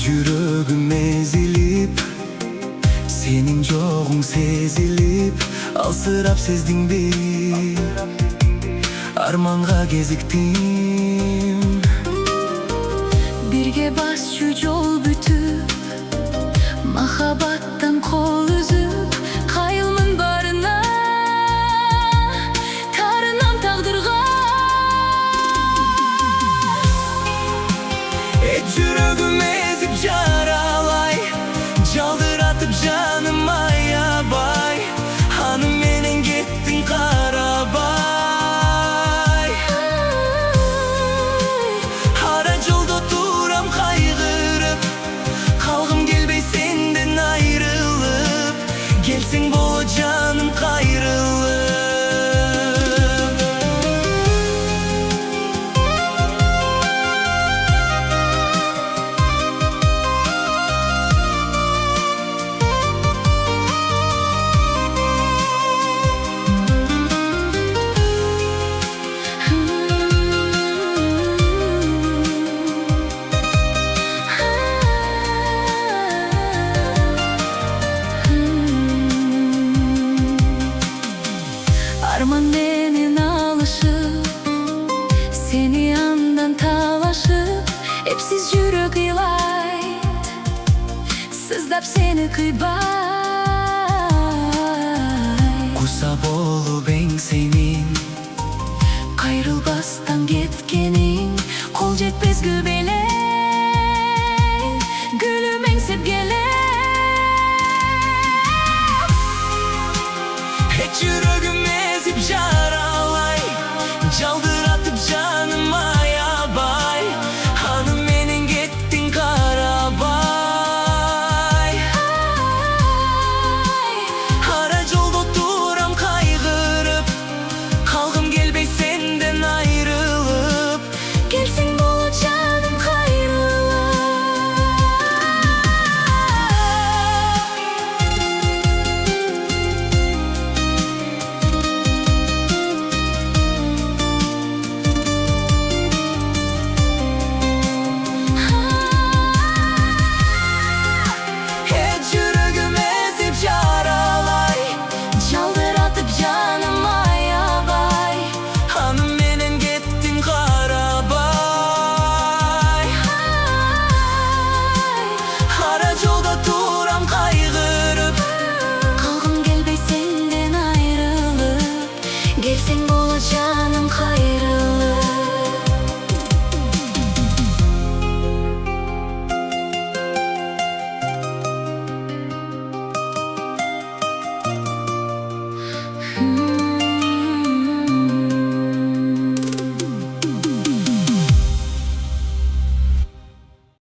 Жүрөгүм ezilip, senin жоғың сезилип, алсырап сездиңби, арманга кезиктим. Бирге басчу жол бүтүп, махабаттан кол үзүп, кайылмын барына, тарынам тагдырга. Жүрөгүм ezip жаралай, жалдыратып жаным аябай, анын менен кеттиң карабай. Ара жолдо турам кайгырып, калгым келбей сенден айрылып, келсең болот жаным кайрылып. Arman menен alışıp, seni yandan talaşıp, hepsiz жүрөк ыйлайт, сыздап seni кыйбай. Куса болуп эңсеңин, Кайрылбастан кеткениң, кол жетпес күбө